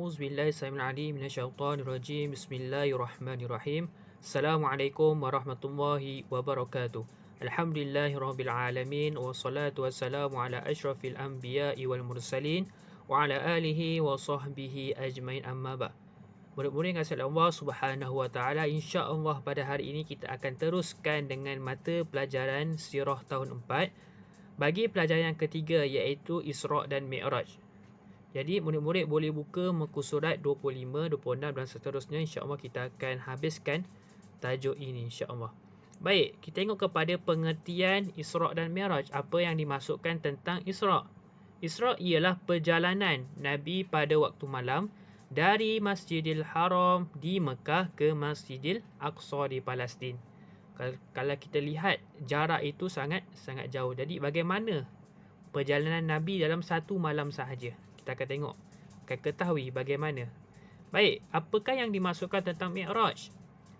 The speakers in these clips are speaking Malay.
A'udzubillahi samil alim minasyaitonir rajim. Bismillahirrahmanirrahim. Assalamualaikum warahmatullahi wabarakatuh. Alhamdulillahirabbil alamin wassalatu wassalamu ala asyrafil anbiya'i wal mursalin wa ala alihi wa sahbihi ajmain, amma ba'. Murid-murid yang kasih Allah Subhanahu wa taala, insya-Allah pada hari ini kita akan teruskan dengan mata pelajaran sirah tahun 4 bagi pelajaran yang ketiga, iaitu Isra' dan Mi'raj. Jadi murid-murid boleh buka muka surat 25, 26 dan seterusnya. InsyaAllah kita akan habiskan tajuk ini, insyaAllah. Baik, kita tengok kepada pengertian Isra' dan Mi'raj. Apa yang dimaksudkan tentang Isra'? Isra' ialah perjalanan Nabi pada waktu malam dari Masjidil Haram di Mekah ke Masjidil Aqsa di Palestin. Kalau kita lihat, jarak itu sangat jauh. Jadi bagaimana perjalanan Nabi dalam satu malam sahaja? Kita akan tengok, akan ketahui bagaimana. Baik, apakah yang dimaksudkan tentang Mi'raj?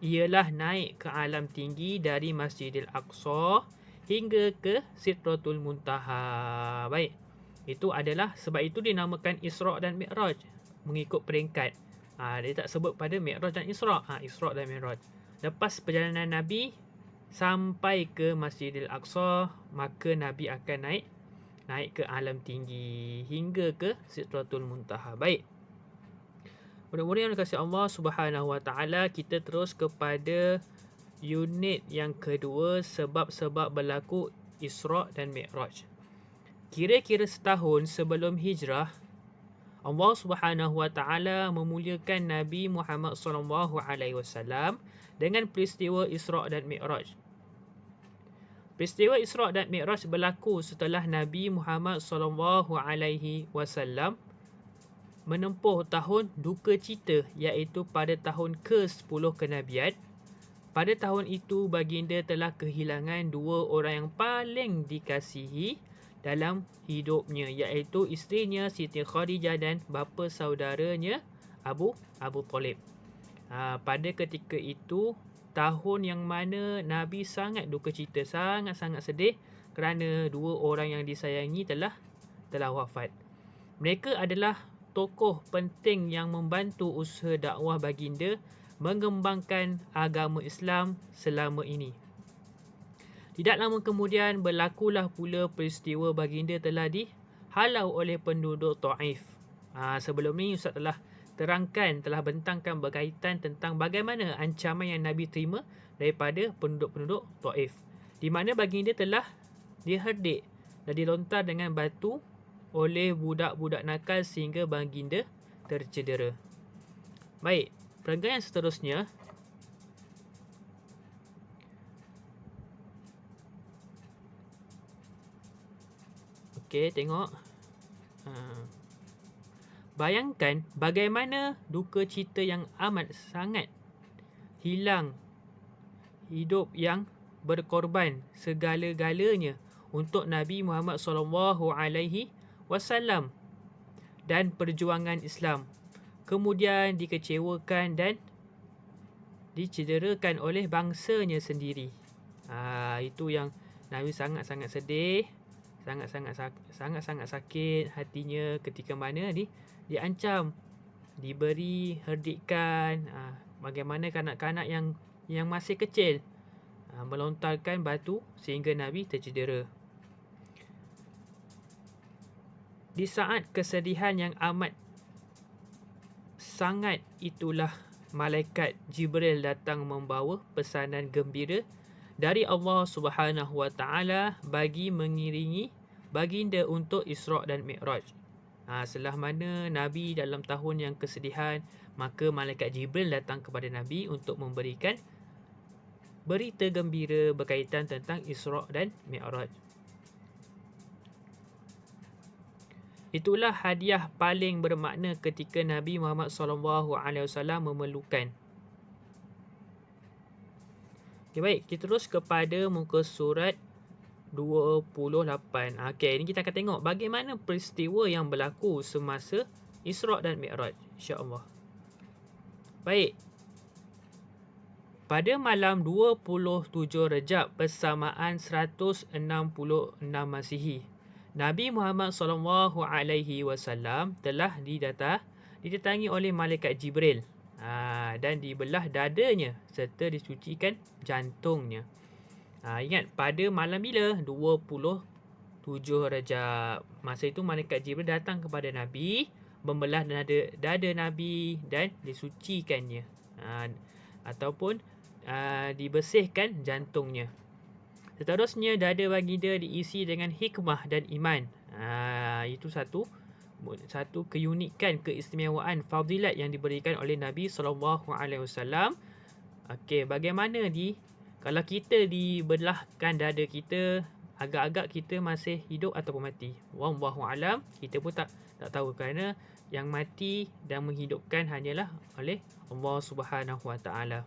Ialah naik ke alam tinggi dari Masjidil Aqsa hingga ke Sidratul Muntaha. Baik, itu adalah sebab itu dinamakan Isra' dan Mi'raj, mengikut peringkat. Dia tak sebut pada Mi'raj dan Isra'. Isra' dan Mi'raj. Lepas perjalanan Nabi sampai ke Masjidil Aqsa, maka Nabi akan naik ke alam tinggi hingga ke Sidratul Muntaha. Baik, murid-murid yang dikasihi Allah Subhanahu wa taala, kita terus kepada unit yang kedua, sebab-sebab berlaku Isra' dan Mi'raj. Kira-kira setahun sebelum hijrah, Allah Subhanahu wa taala memuliakan Nabi Muhammad sallallahu alaihi wasallam dengan peristiwa Isra' dan Mi'raj. Peristiwa Isra' dan Mi'raj berlaku setelah Nabi Muhammad sallallahu alaihi wasallam menempuh tahun duka cita, iaitu pada tahun ke-10 kenabian. Pada tahun itu baginda telah kehilangan dua orang yang paling dikasihi dalam hidupnya, iaitu isterinya Siti Khadijah dan bapa saudaranya Abu Talib. Pada ketika itu, tahun yang mana Nabi sangat duka cita, sangat sedih kerana dua orang yang disayangi telah wafat. Mereka adalah tokoh penting yang membantu usaha dakwah baginda mengembangkan agama Islam selama ini. Tidak lama kemudian berlakulah pula peristiwa baginda telah dihalau oleh penduduk Taif. Sebelum ni Ustaz telah terangkan, telah bentangkan berkaitan tentang bagaimana ancaman yang Nabi terima daripada penduduk-penduduk Taif, di mana baginda telah diherdik dan dilontar dengan batu oleh budak-budak nakal sehingga baginda tercedera. Baik, perenggan yang seterusnya, okey, tengok. Bayangkan bagaimana duka cita yang amat sangat, hilang hidup yang berkorban segala-galanya untuk Nabi Muhammad sallallahu alaihi wasallam dan perjuangan Islam, kemudian dikecewakan dan dicederakan oleh bangsanya sendiri. Itu yang Nabi sangat-sangat sedih, sangat-sangat sakit hatinya ketika mana diancam, diberi herdikan. Bagaimana kanak-kanak yang masih kecil melontarkan batu sehingga Nabi tercedera. Di saat kesedihan yang amat sangat itulah malaikat Jibril datang membawa pesanan gembira dari Allah Subhanahu wa taala bagi mengiringi baginda untuk Isra' dan Mi'raj. Setelah mana Nabi dalam tahun yang kesedihan, maka malaikat Jibril datang kepada Nabi untuk memberikan berita gembira berkaitan tentang Isra' dan Mi'raj. Itulah hadiah paling bermakna ketika Nabi Muhammad SAW memerlukan. Okay, baik, kita terus kepada muka surat 28. Okey, ini kita akan tengok bagaimana peristiwa yang berlaku semasa Isra' dan Mi'raj, insya-Allah. Baik. Pada malam 27 Rejab bersamaan 166 Masihi, Nabi Muhammad SAW telah ditetangi oleh malaikat Jibril. Dan dibelah dadanya serta disucikan jantungnya. Ingat pada malam bila? 27 Rajab. Masa itu malaikat Jibril datang kepada Nabi, membelah dada Nabi dan disucikannya. Ataupun dibersihkan jantungnya. Seterusnya, dada baginda diisi dengan hikmah dan iman. Itu satu keunikan, keistimewaan, fadilat yang diberikan oleh Nabi SAW. Okey, bagaimana kalau kita dibelahkan dada kita, agak-agak kita masih hidup ataupun mati. Wallahu alam, kita pun tak tahu, kerana yang mati dan menghidupkan hanyalah oleh Allah Subhanahu Wa Taala.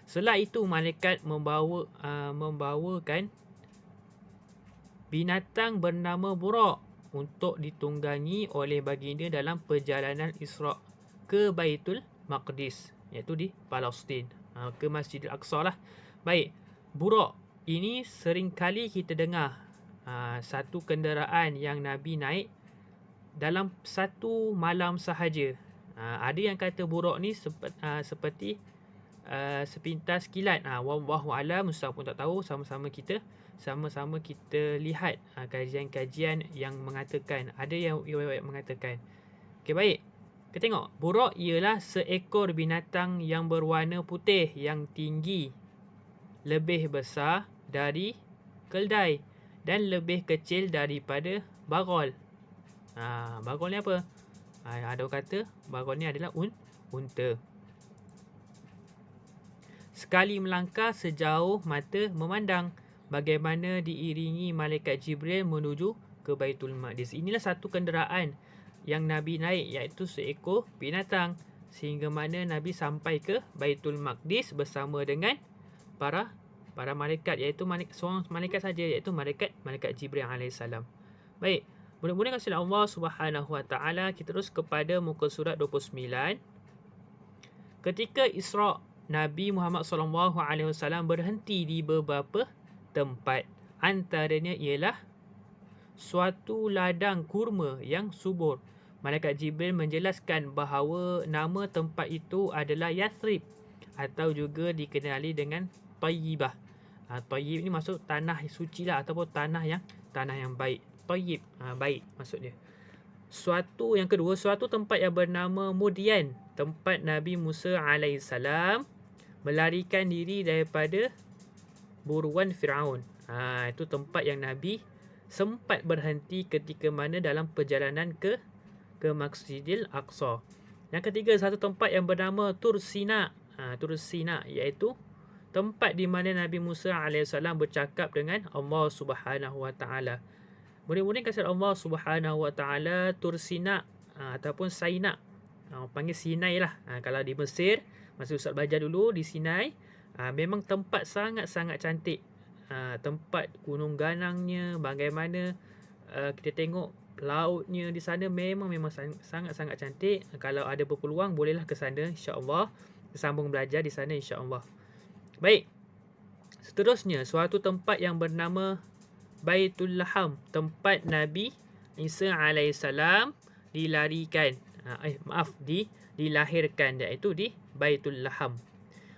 Setelah itu malaikat membawakan binatang bernama Buraq untuk ditunggangi oleh baginda dalam perjalanan Isra' ke Baitul Maqdis, iaitu di Palestin, ke Masjidil Aqsa lah. Baik, Buraq ini sering kali kita dengar, satu kenderaan yang Nabi naik dalam satu malam sahaja. Ada yang kata Buraq ni seperti sepintas kilat. Wallahu alam, Ustaz pun tak tahu. Sama-sama kita lihat kajian-kajian yang mengatakan, ada yang mengatakan. Okey, baik. Kita tengok, Buraq ialah seekor binatang yang berwarna putih, yang tinggi, lebih besar dari keldai dan lebih kecil daripada bagol. Bagol ni apa? Ada kata bagol ni adalah unta. Sekali melangkah sejauh mata memandang, bagaimana diiringi malaikat Jibril menuju ke Baitul Maqdis. Inilah satu kenderaan yang Nabi naik, iaitu seekor binatang, sehingga mana Nabi sampai ke Baitul Maqdis bersama dengan para malaikat, iaitu seorang malaikat saja, iaitu malaikat Jibril alaihissalam. Baik, mudah-mudahan kasih Allah Subhanahu Wa Taala. Kita terus kepada muka surat 29. Ketika Isra', Nabi Muhammad SAW berhenti di beberapa tempat. Antaranya ialah suatu ladang kurma yang subur. Malaikat Jibril menjelaskan bahawa nama tempat itu adalah Yathrib, atau juga dikenali dengan Tayyibah. Tayyib ni maksud tanah suci lah, ataupun tanah yang baik. Tayyib, baik maksudnya. Yang kedua, suatu tempat yang bernama Mudyan, tempat Nabi Musa alaihissalam melarikan diri daripada buruan Firaun. Itu tempat yang Nabi sempat berhenti ketika mana dalam perjalanan ke Masjidil Aqsa. Yang ketiga, satu tempat yang bernama Tur Sina. Tur Sina iaitu tempat di mana Nabi Musa alaihissalam bercakap dengan Allah Subhanahu Wa Taala. Mudah-mudahan kasih Allah Subhanahu Wa Taala, Tur Sina ataupun Saina. Panggil Sinai lah. Kalau di Mesir, masa Ustaz belajar dulu di Sinai, memang tempat sangat-sangat cantik. Tempat gunung ganangnya, bagaimana kita tengok lautnya di sana, memang sangat-sangat cantik. Kalau ada berpeluang, bolehlah ke sana, insya-Allah. Sambung belajar di sana, insya-Allah. Baik. Seterusnya, suatu tempat yang bernama Baitul Laham, tempat Nabi Isa alaihissalam dilahirkan, iaitu di Baitul Laham.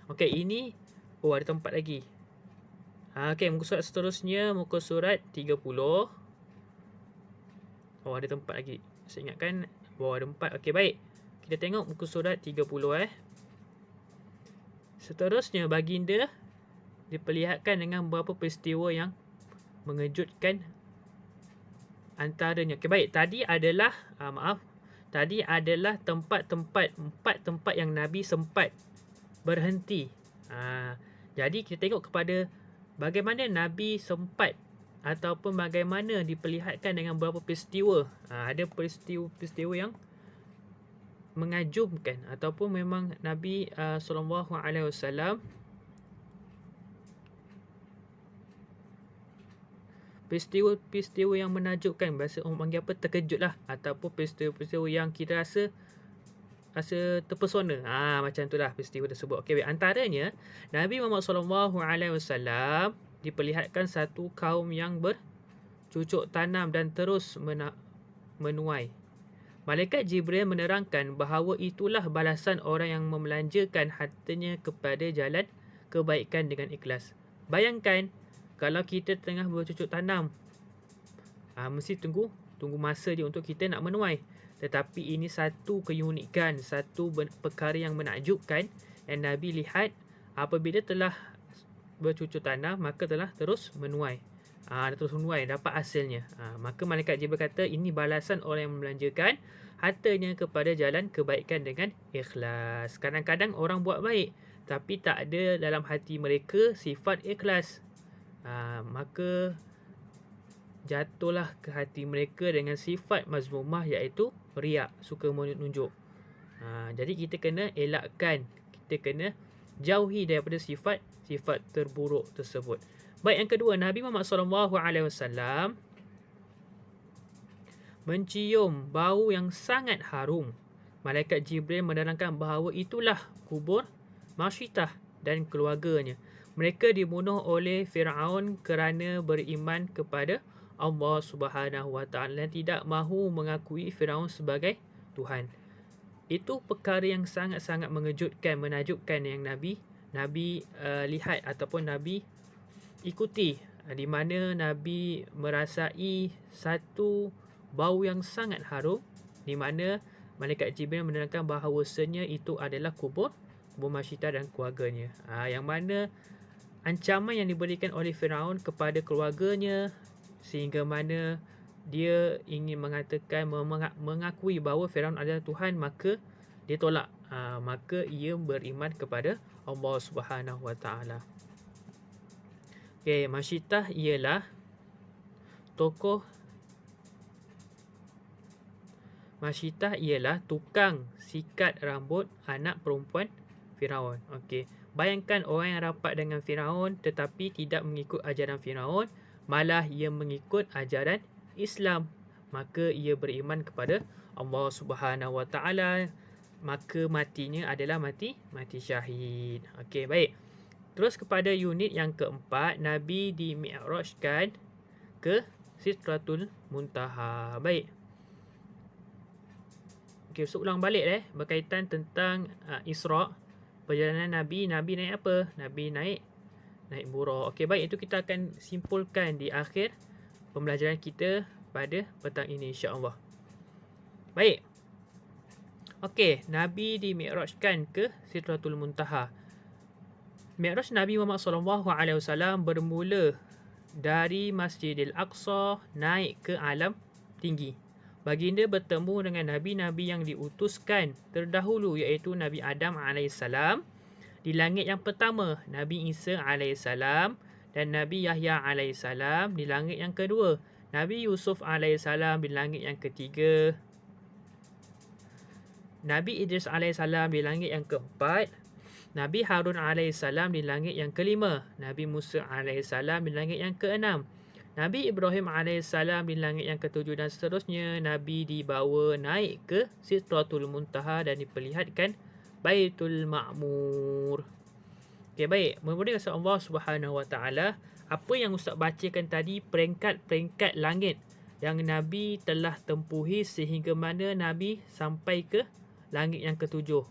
Okey, ini ada tempat lagi. Okey, muka surat seterusnya, muka surat 30. Ada tempat lagi. Saya ingatkan ada 4. Okey, baik. Kita tengok muka surat 30 Seterusnya, baginda diperlihatkan dengan beberapa peristiwa yang mengejutkan. Antaranya, okey, baik, tadi adalah empat tempat yang Nabi sempat berhenti. Jadi kita tengok kepada bagaimana Nabi sempat, ataupun bagaimana diperlihatkan dengan beberapa peristiwa. Ada peristiwa yang mengagumkan, ataupun memang Nabi SAW peristiwa yang menakjubkan, bahasa orang panggil apa, terkejut lah, ataupun peristiwa yang kita rasa terpesona. Macam tu lah peristiwa tersebut. Okey, antaranya Nabi Muhammad SAW diperlihatkan satu kaum yang bercucuk tanam dan terus menuai. Malaikat Jibril menerangkan bahawa itulah balasan orang yang membelanjakan hartanya kepada jalan kebaikan dengan ikhlas. Bayangkan kalau kita tengah bercocok tanam, mesti tunggu masa dia untuk kita nak menuai. Tetapi ini satu keunikan, satu perkara yang menakjubkan yang Nabi lihat apabila telah bercucuk tanam, maka telah terus menuai. Terus menuai, dapat hasilnya. Maka malaikat Jibril kata ini balasan orang yang membelanjakan hartanya kepada jalan kebaikan dengan ikhlas. Kadang-kadang orang buat baik tapi tak ada dalam hati mereka sifat ikhlas. Maka jatuhlah ke hati mereka dengan sifat mazmumah, iaitu riak, suka menunjuk. Jadi kita kena elakkan, kita kena jauhi daripada sifat terburuk tersebut. Baik, yang kedua, Nabi Muhammad SAW mencium bau yang sangat harum. Malaikat Jibril menerangkan bahawa itulah kubur Masyitah dan keluarganya. Mereka dibunuh oleh Firaun kerana beriman kepada Allah Subhanahu Wa Taala dan tidak mahu mengakui Firaun sebagai Tuhan. Itu perkara yang sangat-sangat mengejutkan, menakjubkan yang Nabi lihat ataupun Nabi ikuti, di mana Nabi merasai satu bau yang sangat harum, di mana malaikat Jibril menerangkan bahawasanya itu adalah kubur Masyitah dan keluarganya. Yang mana ancaman yang diberikan oleh Firaun kepada keluarganya, sehingga mana dia ingin mengatakan, mengakui bahawa Firaun adalah Tuhan, maka dia tolak. Maka ia beriman kepada Allah Subhanahu Wa Taala. Okey, Masyitah ialah tukang sikat rambut anak perempuan Firaun. Okey, bayangkan orang yang rapat dengan Firaun tetapi tidak mengikut ajaran Firaun, malah ia mengikut ajaran Islam. Maka ia beriman kepada Allah Subhanahu Wa Taala, maka matinya adalah mati syahid. Okey, baik. Terus kepada unit yang keempat, Nabi dimi'rajkan ke Sidratul Muntaha. Baik. Okey, ulang balik berkaitan tentang Isra. Perjalanan Nabi naik apa? Nabi naik buraq. Okey, baik, itu kita akan simpulkan di akhir pembelajaran kita pada petang ini, insya-Allah. Baik. Okey, Nabi dimi'rajkan ke Sidratul Muntaha. Mi'raj Nabi Muhammad SAW bermula dari Masjidil Aqsa naik ke alam tinggi. Baginda bertemu dengan nabi-nabi yang diutuskan terdahulu, iaitu Nabi Adam AS di langit yang pertama, Nabi Isa AS dan Nabi Yahya AS di langit yang kedua, Nabi Yusuf AS di langit yang ketiga, Nabi Idris AS di langit yang keempat, Nabi Harun AS di langit yang kelima, Nabi Musa AS di langit yang keenam, Nabi Ibrahim AS di langit yang ketujuh dan seterusnya. Nabi dibawa naik ke Sidratul Muntaha dan diperlihatkan Baitul Ma'mur. Okey, baik. Memuji Allah Subhanahu Wa Taala. Apa yang Ustaz bacakan tadi, peringkat-peringkat langit yang Nabi telah tempuhi sehingga mana Nabi sampai ke langit yang ketujuh.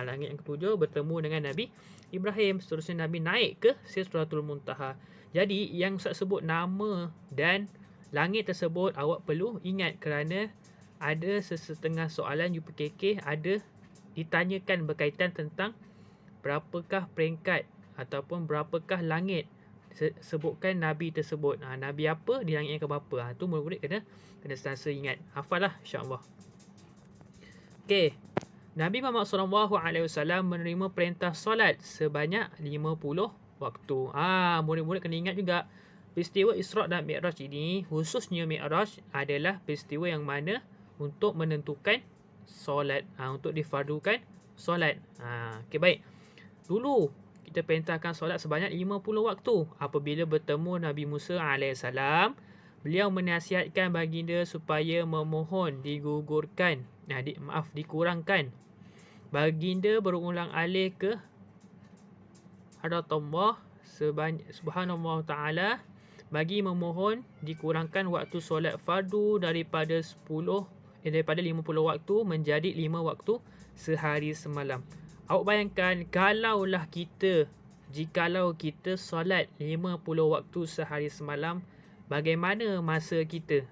Langit yang ketujuh bertemu dengan Nabi Ibrahim. Seterusnya Nabi naik ke Sidratul Muntaha. Jadi yang Ustaz sebut nama dan langit tersebut awak perlu ingat, kerana ada sesetengah soalan UPKK ada ditanyakan berkaitan tentang berapakah peringkat ataupun berapakah langit sebutkan Nabi tersebut. Nabi apa di langit yang keberapa? Tu murid-murid kena sentiasa ingat. Hafallah, insya-Allah. Okey. Nabi Muhammad SAW menerima perintah solat sebanyak 50 waktu. Murid-murid kena ingat juga, peristiwa Isra' dan Mi'raj ini, khususnya Mi'raj, adalah peristiwa yang mana untuk menentukan solat, untuk difardukan solat. Okey, baik. Dulu kita perintahkan solat sebanyak 50 waktu. Apabila bertemu Nabi Musa AS, beliau menasihatkan baginda supaya memohon digugurkan, dikurangkan. Baginda berulang alik ke hadrat Allah Subhanallah Ta'ala bagi memohon dikurangkan waktu solat fardu daripada 10 daripada 50 waktu menjadi 5 waktu sehari semalam. Awak bayangkan jikalau kita solat 50 waktu sehari semalam, bagaimana masa kita?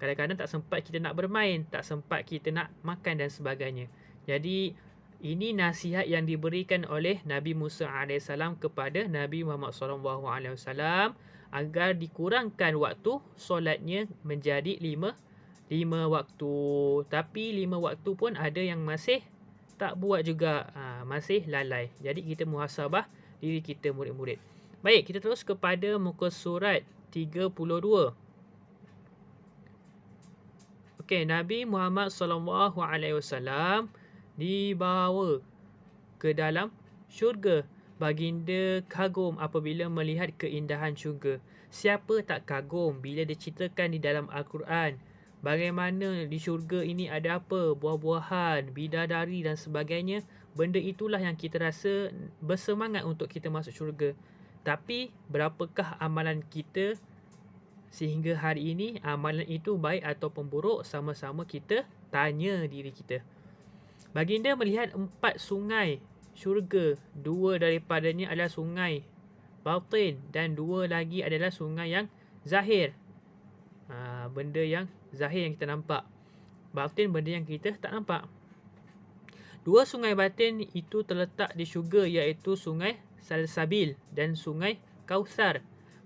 Kadang-kadang tak sempat kita nak bermain, tak sempat kita nak makan dan sebagainya. Jadi ini nasihat yang diberikan oleh Nabi Musa AS kepada Nabi Muhammad SAW agar dikurangkan waktu solatnya menjadi 5 waktu. Tapi 5 waktu pun ada yang masih tak buat juga, masih lalai. Jadi kita muhasabah diri kita, murid-murid. Baik, kita terus kepada muka surat 32. Okey, Nabi Muhammad SAW dibawa ke dalam syurga. Baginda kagum apabila melihat keindahan syurga. Siapa tak kagum bila diceritakan di dalam Al-Quran bagaimana di syurga ini ada apa? Buah-buahan, bidadari dan sebagainya. Benda itulah yang kita rasa bersemangat untuk kita masuk syurga. Tapi berapakah amalan kita sehingga hari ini? Amalan itu baik ataupun buruk, sama-sama kita tanya diri kita. Baginda melihat 4 sungai syurga. 2 daripadanya adalah sungai batin dan 2 lagi adalah sungai yang zahir. Benda yang zahir yang kita nampak. Batin benda yang kita tak nampak. 2 sungai batin itu terletak di syurga, iaitu sungai Salsabil dan sungai Kausar.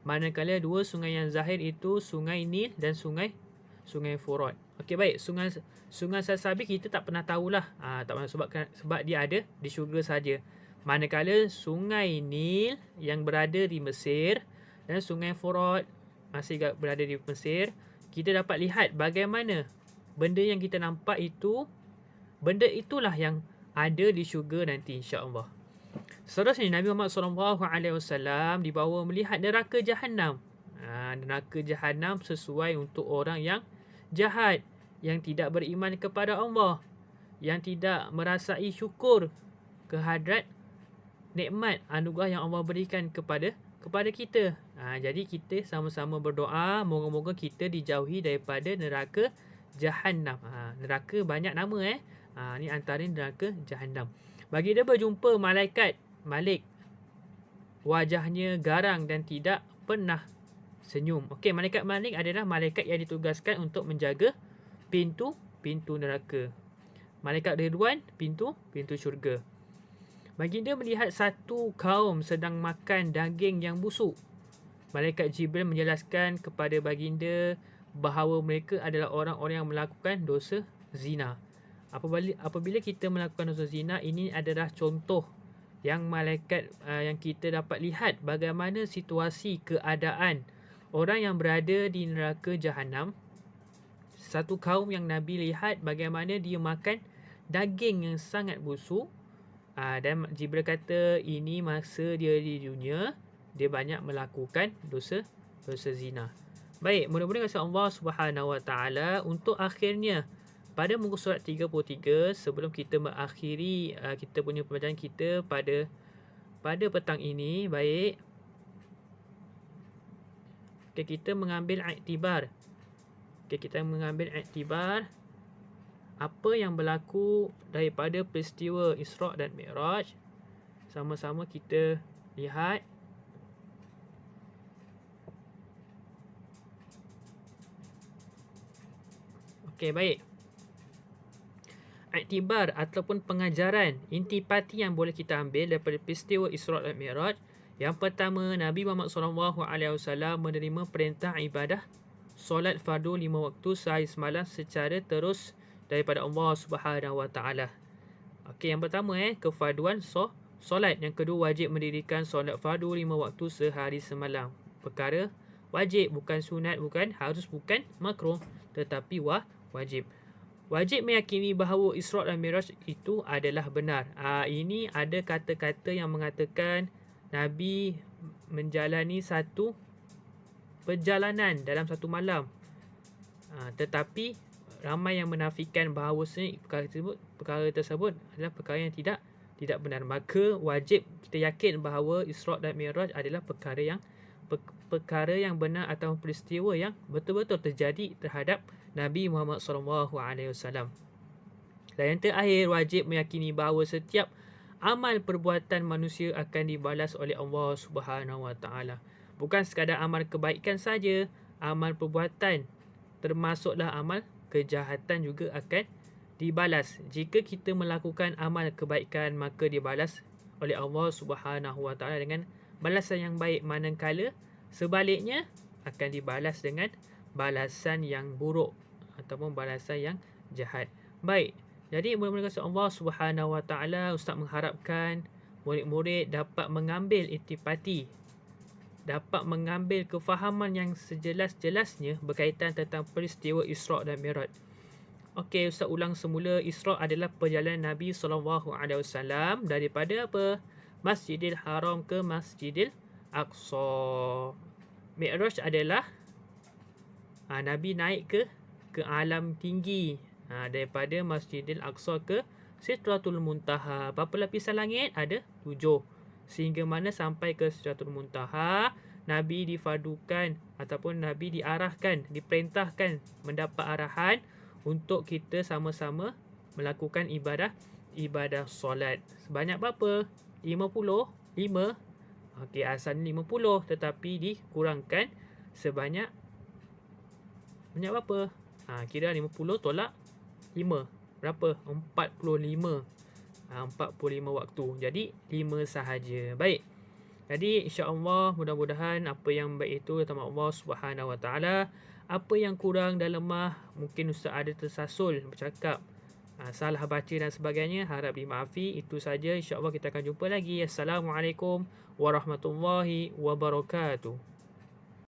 Manakala 2 sungai yang zahir itu sungai Nil dan sungai Furat. Okey, baik, sungai Salsabil kita tak pernah tahulah. Tak pernah sebab dia ada di syurga saja. Manakala sungai Nil yang berada di Mesir dan sungai Furat masih berada di Mesir, kita dapat lihat bagaimana benda yang kita nampak itu, benda itulah yang ada di syurga nanti, insya-Allah. Seterusnya Nabi Muhammad SAW dibawa melihat neraka Jahannam. Neraka Jahannam sesuai untuk orang yang jahat, yang tidak beriman kepada Allah, yang tidak merasai syukur kehadrat nikmat anugerah yang Allah berikan kepada kita. Jadi kita sama-sama berdoa moga-moga kita dijauhi daripada neraka Jahannam. Neraka banyak nama ni antara neraka Jahannam. Baginda berjumpa Malik. Wajahnya garang dan tidak pernah senyum. Okey, Malaikat Malik adalah malaikat yang ditugaskan untuk menjaga pintu neraka. Malaikat Ridwan, pintu syurga. Baginda melihat satu kaum sedang makan daging yang busuk. Malaikat Jibril menjelaskan kepada baginda bahawa mereka adalah orang-orang yang melakukan dosa zina. Apabila kita melakukan dosa zina, ini adalah contoh yang malaikat yang kita dapat lihat bagaimana situasi keadaan orang yang berada di neraka Jahannam. Satu kaum yang Nabi lihat bagaimana dia makan daging yang sangat busuk. Dan Jibril kata ini masa dia di dunia, dia banyak melakukan dosa zina. Baik, mudah-mudahan kasih Allah Subhanahu Wa Taala. Untuk akhirnya pada muka surat 33, sebelum kita mengakhiri kita punya pembacaan kita pada petang ini, baik. Okay, kita mengambil iktibar. Apa yang berlaku daripada peristiwa Isra' dan Mi'raj. Sama-sama kita lihat. Okey, baik. Iktibar ataupun pengajaran, intipati yang boleh kita ambil daripada peristiwa Isra' dan Mi'raj. Yang pertama, Nabi Muhammad SAW menerima perintah ibadah solat fardu 5 waktu sehari semalam secara terus daripada Allah Subhanahu Wa Taala. Okey, yang pertama kefarduan solat. Yang kedua, wajib mendirikan solat fardu 5 waktu sehari semalam. Perkara wajib, bukan sunat, bukan harus, bukan makruh, tetapi wajib. Wajib meyakini bahawa Isra' dan Mi'raj itu adalah benar. Ini ada kata-kata yang mengatakan Nabi menjalani satu perjalanan dalam satu malam. Tetapi ramai yang menafikan bahawa perkara tersebut adalah perkara yang tidak benar. Maka wajib kita yakin bahawa Isra' dan Mi'raj adalah perkara yang benar atau peristiwa yang betul-betul terjadi terhadap Nabi Muhammad SAW. Dan yang terakhir, wajib meyakini bahawa setiap amal perbuatan manusia akan dibalas oleh Allah Subhanahu Wa Taala. Bukan sekadar amal kebaikan saja, amal perbuatan termasuklah amal kejahatan juga akan dibalas. Jika kita melakukan amal kebaikan, maka dibalas oleh Allah Subhanahu Wa Taala dengan balasan yang baik, manakala sebaliknya akan dibalas dengan balasan yang buruk ataupun balasan yang jahat. Baik. Jadi mudah-mudahan kasih Allah Subhanahu Wa Taala, Ustaz mengharapkan murid-murid dapat mengambil itipati, dapat mengambil kefahaman yang sejelas-jelasnya berkaitan tentang peristiwa Isra' dan Mi'raj. Okey, Ustaz ulang semula. Isra' adalah perjalanan Nabi SAW daripada apa? Masjidil Haram ke Masjidil Aqsa. Mi'raj adalah Nabi naik ke alam tinggi, daripada Masjidil Aqsa ke Sidratul Muntaha. Berapa lapisan langit? Ada 7. Sehingga mana sampai ke Sidratul Muntaha, Nabi difadukan ataupun Nabi diarahkan, diperintahkan mendapat arahan untuk kita sama-sama melakukan ibadah solat. Sebanyak berapa? 50? 5? Okey, asalnya 50 tetapi dikurangkan sebanyak berapa? Kira 50 tolak 5. Berapa? 45. 45 waktu. Jadi 5 sahaja. Baik. Jadi insya-Allah mudah-mudahan apa yang baik itu datang Allah Subhanahu Wa Taala. Apa yang kurang dan lemah, mungkin Ustaz ada tersasul bercakap, salah baca dan sebagainya, harap dimaafi. Itu saja, insya-Allah kita akan jumpa lagi. Assalamualaikum warahmatullahi wabarakatuh.